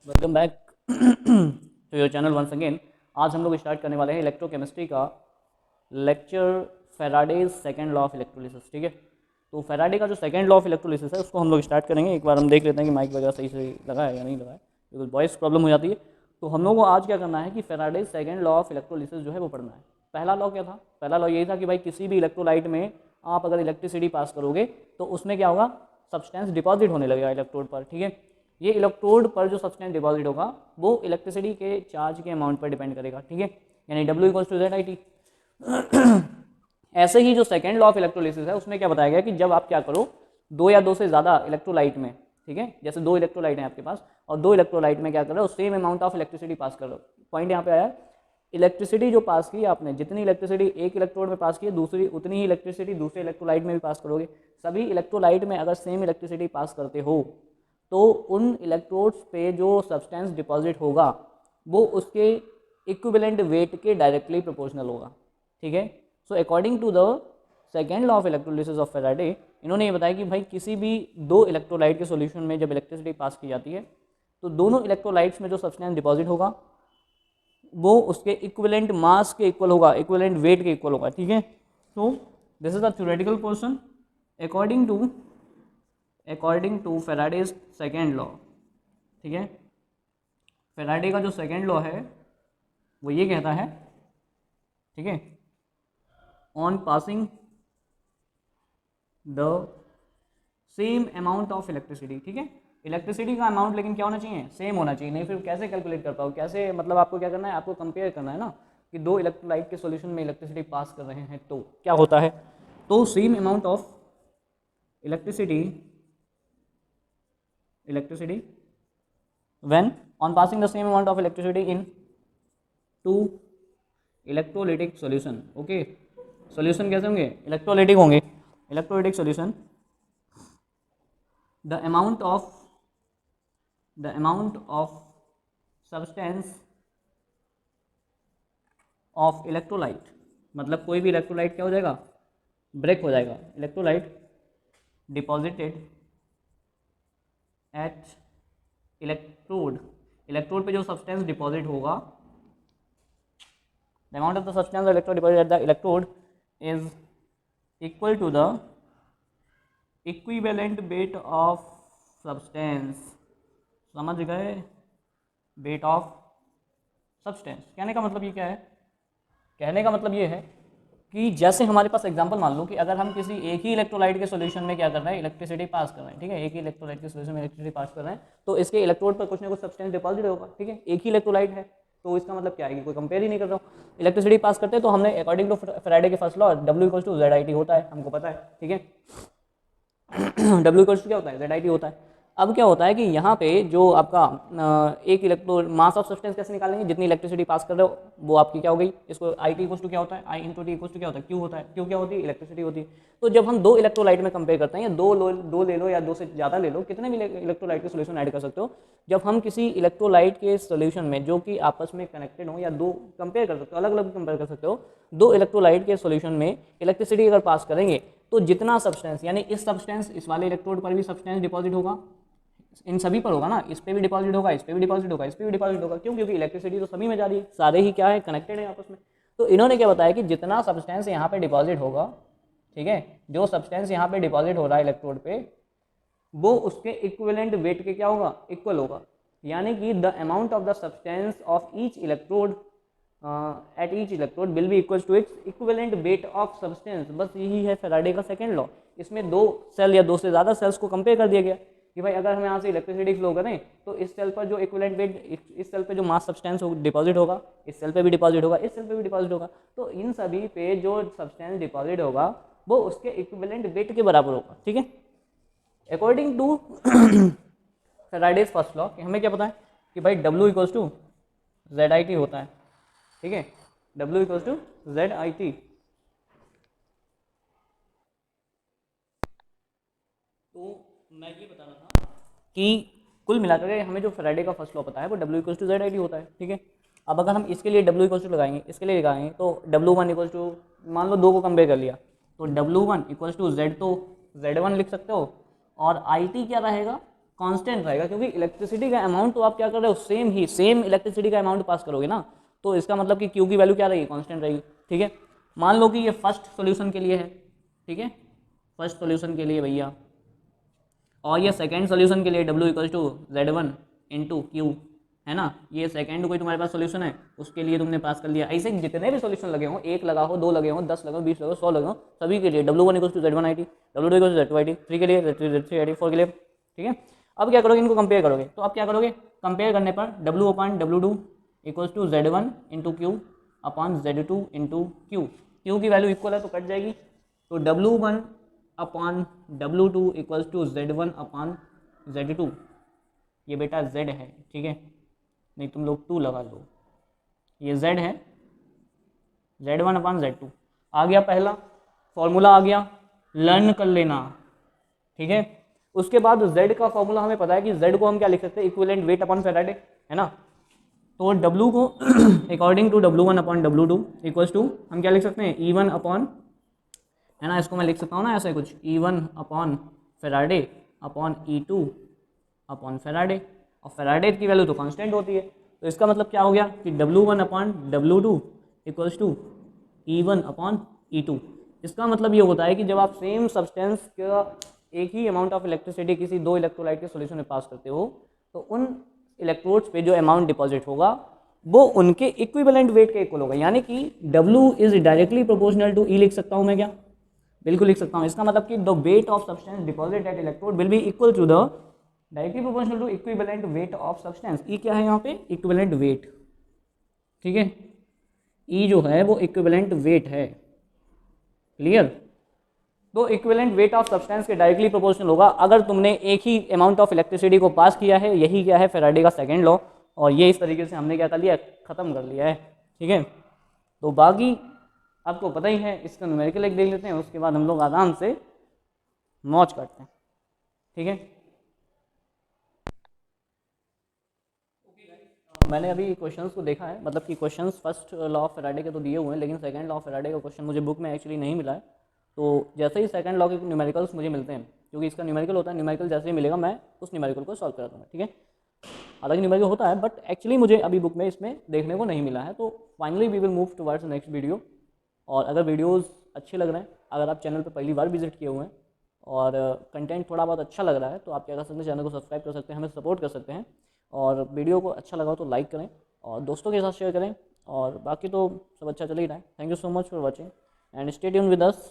Welcome back to your channel once again. आज हम लोग स्टार्ट करने वाले हैं इलेक्ट्रोकेमिस्ट्री का lecture Faraday's second law of electrolysis. ठीक है, तो फैराडे का जो सेकंड लॉ ऑफ इलेक्ट्रोलिसिस है उसको हम लोग स्टार्ट करेंगे। एक बार हम देख लेते हैं कि माइक वगैरह सही से लगा है या नहीं लगा है, बिकॉज वॉइस प्रॉब्लम हो जाती है। तो हम लोग को आज क्या करना है कि Faraday's second law of electrolysis जो है वो पढ़ना है। पहला लॉ क्या था? पहला लॉ यही था कि भाई किसी भी इलेक्ट्रोलाइट में आप अगर इलेक्ट्रिसिटी पास करोगे तो उसमें क्या होगा, सब्सटेंस डिपॉजिट होने लगेगा इलेक्ट्रोड पर। ठीक है, ये इलेक्ट्रोड पर जो सब्सटेंस डिपॉजिट होगा वो इलेक्ट्रिसिटी के चार्ज के अमाउंट पर डिपेंड करेगा। ठीक है, यानी W equals to Z I T. ऐसे ही जो सेकेंड लॉ ऑफ इलेक्ट्रोलिसिस है उसमें क्या बताया गया कि जब आप क्या करो, दो या दो से ज़्यादा इलेक्ट्रोलाइट में, ठीक है, जैसे दो इलेक्ट्रोलाइट हैं आपके पास और दो इलेक्ट्रोलाइट में क्या कर रहे हो, same amount of electricity pass कर रहे हो। पॉइंट यहाँ पे आया, इलेक्ट्रिसिटी जो पास की आपने, जितनी इलेक्ट्रिसिटी एक इलेक्ट्रोड में पास की है, दूसरी उतनी ही इलेक्ट्रिसिटी दूसरे इलेक्ट्रोलाइट में भी पास करोगे। सभी इलेक्ट्रोलाइट में अगर सेम इलेक्ट्रिसिटी पास करते हो तो उन इलेक्ट्रोड्स पे जो सब्सटेंस डिपॉजिट होगा वो उसके इक्विवेलेंट वेट के डायरेक्टली प्रोपोर्शनल होगा। ठीक है, so according to the second law of electrolysis of Faraday, इन्होंने ये बताया कि भाई किसी भी दो इलेक्ट्रोलाइट के सॉल्यूशन में जब इलेक्ट्रिसिटी पास की जाती है तो दोनों इलेक्ट्रोलाइट्स में जो सब्सटेंस डिपॉजिट होगा वो उसके इक्विवेलेंट मास के इक्वल होगा, इक्विवेलेंट वेट के इक्वल होगा। ठीक है, तो this is the theoretical portion according to Faraday's second law. ठीक है, फैराडे का जो सेकेंड लॉ है वो ये कहता है, ठीक है, on passing the same amount of electricity. ठीक है, इलेक्ट्रिसिटी का अमाउंट लेकिन क्या होना चाहिए, सेम होना चाहिए। नहीं फिर कैसे कैलकुलेट कर पाओ, कैसे, मतलब आपको क्या करना है, आपको कंपेयर करना है ना कि दो इलेक्ट्रोलाइट के सॉल्यूशन में इलेक्ट्रिसिटी पास कर रहे हैं तो क्या होता है। तो same amount of electricity when on passing the same amount of electricity in two electrolytic solution। Okay, solution कैसे होंगे, इलेक्ट्रोलाइटिक होंगे, electrolytic solution, the amount of substance of electrolyte, मतलब कोई भी इलेक्ट्रोलाइट क्या हो जाएगा, ब्रेक हो जाएगा। इलेक्ट्रोलाइट डिपॉजिटेड एट इलेक्ट्रोड पे जो सब्सटेंस डिपॉजिट होगा, the amount of the substance electrode deposit at the electrode is equal to the equivalent weight of substance. समझ गए, वेट ऑफ सब्सटेंस। कहने का मतलब ये क्या है, कहने का मतलब ये है कि जैसे हमारे पास एग्जांपल मान लो कि अगर हम किसी एक ही इलेक्ट्रोलाइट के सॉल्यूशन में क्या कर रहे हैं, इलेक्ट्रिसिटी पास कर रहे हैं। ठीक है, एक ही इलेक्ट्रोलाइट के सॉल्यूशन में इलेक्ट्रिसिटी पास कर रहे हैं तो इसके इलेक्ट्रोड पर कुछ ना कुछ सब्सटेंस डिपॉजिट होगा। ठीक है, एक ही इलेक्ट्रोलाइट है तो इसका मतलब क्या है कि कोई कंपेयर ही नहीं कर रहा हूँ, इलेक्ट्रिसिटी पास करते हैं। तो हमने अकॉर्डिंग टू फैराडे के first law W equals to Z I T होता है, हमको पता है। ठीक है, W इक्वल्स टू क्या होता है, जेड आई टी होता है। अब क्या होता है कि यहाँ पे जो आपका एक इलेक्ट्रो मास ऑफ सब्सटेंस कैसे निकालेंगे, जितनी इलेक्ट्रिसिटी पास कर रहे हो वो आपकी क्या हो गई, इसको आई टी इक्वल्स टू क्या होता है, आई इंटू टी इक्वल्स टू क्या होता है, क्यू होता है। क्यू क्या होती है, इलेक्ट्रिसिटी होती है। तो जब हम दो इलेक्ट्रोलाइट में कंपेयर करते हैं, या दो ले लो या दो से ज़्यादा ले लो, कितने भी इलेक्ट्रोलाइट के सोल्यूशन ऐड कर सकते हो। जब हम किसी इलेक्ट्रोलाइट के सोल्यूशन में जो कि आपस में कनेक्टेड हो, या दो कंपेयर कर सकते हो, अलग अलग कंपेयर कर सकते हो, दो इलेक्ट्रोलाइट के सोल्यूशन में इलेक्ट्रिसिटी अगर पास करेंगे तो जितना सब्सटेंस, यानी इस सब्सटेंस, इस वाले इलेक्ट्रोड पर भी सब्सटेंस डिपॉजिट होगा, इन सभी पर होगा ना, इस पे भी डिपॉजिट होगा, इस पे भी डिपॉजिट होगा, इस पे भी डिपॉजिट होगा। क्यों, क्योंकि इलेक्ट्रिसिटी तो सभी में जा रही है, सारे ही क्या है, कनेक्टेड है आपस में। तो इन्होंने क्या बताया कि जितना सब्सटेंस यहाँ पे डिपॉजिट होगा, ठीक है, जो सब्सटेंस यहाँ पे डिपॉजिट हो रहा है इलेक्ट्रोड पे, वो उसके इक्विवेलेंट वेट के क्या होगा, इक्वल होगा। यानी कि the amount of the substance of each electrode at each electrode will be equal to its equivalent weight of substance. बस यही है फैराडे का सेकेंड लॉ। इसमें दो सेल या दो से ज़्यादा सेल्स को कंपेयर कर दिया गया कि भाई अगर हम यहाँ से इलेक्ट्रिसिटी फ्लो करें तो इस सेल पर जो इक्विवेलेंट वेट, इस सेल पे जो मास सब्सटेंस डिपॉजिट होगा, इस सेल पे भी डिपॉजिट होगा, इस सेल पे भी डिपॉजिट होगा, तो इन सभी पे जो सब्सटेंस डिपॉजिट होगा वो उसके इक्विवेलेंट वेट के बराबर होगा। ठीक है, according to Faraday's first law, हमें क्या पता है कि भाई W equals to Z I T होता है। ठीक है, W equals to Z I T. तो मैं ये बता रहा था कि कुल मिलाकर के हमें जो फैराडे का फर्स्ट लॉ पता है वो W equals to Z I T होता है। ठीक है, अब अगर हम इसके लिए W इक्वल्स टू लगाएंगे, इसके लिए लगाएंगे तो W1 इक्वल्स टू, मान लो दो को कंपेयर कर लिया तो W1 इक्वल्स टू जेड, तो Z1 लिख सकते हो, और आई टी क्या रहेगा, कांस्टेंट रहेगा, क्योंकि इलेक्ट्रिसिटी का अमाउंट तो आप क्या कर रहे हो, सेम इलेक्ट्रिसिटी का अमाउंट पास करोगे ना, तो इसका मतलब कि क्यू की वैल्यू क्या रहेगी, कांस्टेंट रहेगी। ठीक है, मान लो कि ये फर्स्ट सॉल्यूशन के लिए है, ठीक है, फर्स्ट सॉल्यूशन के लिए भैया, और ये सेकंड सॉल्यूशन के लिए W equal to Z1 into Q, है ना, ये सेकंड कोई तुम्हारे पास सॉल्यूशन है उसके लिए तुमने पास कर लिया। ऐसे जितने भी सॉल्यूशन लगे हो, एक लगा हो, दो लगे हो, 10 लगे हो, 20 लगे हो, 100 लगे हो, सभी के लिए W1 equal to Z1 IT, W2 equal to Z2 IT, 3 के लिए Z3 IT, 4 के लिए। ठीक है, अब क्या करोगे, इनको कंपेयर करोगे, तो अब क्या करोगे, कंपेयर करने पर W upon W2 equal to Z1 into Q upon Z2 into Q की वैल्यू इक्वल है तो कट जाएगी, तो W1 upon W2 equals to Z1 upon Z2, ये बेटा Z है, ठीक है, नहीं तुम लोग 2 लगा लो, ये Z है, Z1 अपॉन Z2 आ गया, पहला फॉर्मूला आ गया, लर्न कर लेना। ठीक है, उसके बाद Z का फॉर्मूला हमें पता है कि Z को हम क्या लिख सकते हैं, इक्विवेलेंट वेट अपॉन फेराडे, है ना, तो W को according to W1 upon W2 equals to हम क्या लिख सकते हैं, E1 अपॉन, है ना, इसको मैं लिख सकता हूँ ना ऐसे कुछ, E1 upon Faraday upon E2 upon Faraday, और फेराडे की वैल्यू तो कांस्टेंट होती है, तो इसका मतलब क्या हो गया कि W1 upon W2 equals to E1 upon E2। इसका मतलब ये होता है कि जब आप सेम सब्सटेंस का एक ही अमाउंट ऑफ इलेक्ट्रिसिटी किसी दो इलेक्ट्रोलाइट के सॉल्यूशन में पास करते हो, तो उन इलेक्ट्रोड्स पे जो अमाउंट डिपॉजिट होगा वो उनके इक्विवेलेंट वेट के इक्वल होगा, यानी कि W is directly proportional to E लिख सकता हूँ मैं क्या, बिल्कुल लिख सकता हूँ। इसका मतलब कि the weight of substance deposit at electrode will be equal to the directly proportional to equivalent weight of substance. ई क्या है यहाँ पे, इक्विवेलेंट वेट, ठीक है, ई जो है वो इक्विवेलेंट वेट है, क्लियर। तो इक्विवेलेंट वेट ऑफ सब्सटेंस के डायरेक्टली प्रोपोर्शनल होगा अगर तुमने एक ही अमाउंट ऑफ इलेक्ट्रिसिटी को पास किया है, यही क्या है फैराडे का सेकंड लॉ, और ये इस तरीके से हमने क्या कर लिया, खत्म कर लिया है। ठीक है, तो बाकी आपको पता ही है, इसका न्यूमेरिकल एक देख लेते हैं, उसके बाद हम लोग आराम से मौज करते हैं। ठीक है, मैंने अभी क्वेश्चंस को देखा है, मतलब कि questions first law of Faraday के तो दिए हुए हैं, लेकिन सेकंड लॉ ऑफ फैराडे का क्वेश्चन मुझे बुक में एक्चुअली नहीं मिला है। तो जैसे ही सेकंड लॉ के न्यूमेरिकल्स मुझे मिलते हैं, क्योंकि इसका न्यूमेरिकल होता है, न्यूमेरिकल जैसे ही मिलेगा मैं उस न्यूमेरिकल को सॉल्व करा दूँगा। ठीक है, हालांकि न्यूमेरिकल होता है बट एक्चुअली मुझे अभी बुक में इसमें देखने को नहीं मिला है। तो finally we will move towards next video. और अगर वीडियोज़ अच्छे लग रहे हैं, अगर आप चैनल पर पहली बार विजिट किए हुए हैं और कंटेंट थोड़ा बहुत अच्छा लग रहा है, तो आप क्या कर सकते हैं, चैनल को सब्सक्राइब कर सकते हैं, हमें सपोर्ट कर सकते हैं, और वीडियो को अच्छा लगा तो लाइक करें और दोस्तों के साथ शेयर करें, और बाकी तो सब अच्छा चल ही रहा है। Thank you so much for watching and stay tune with us.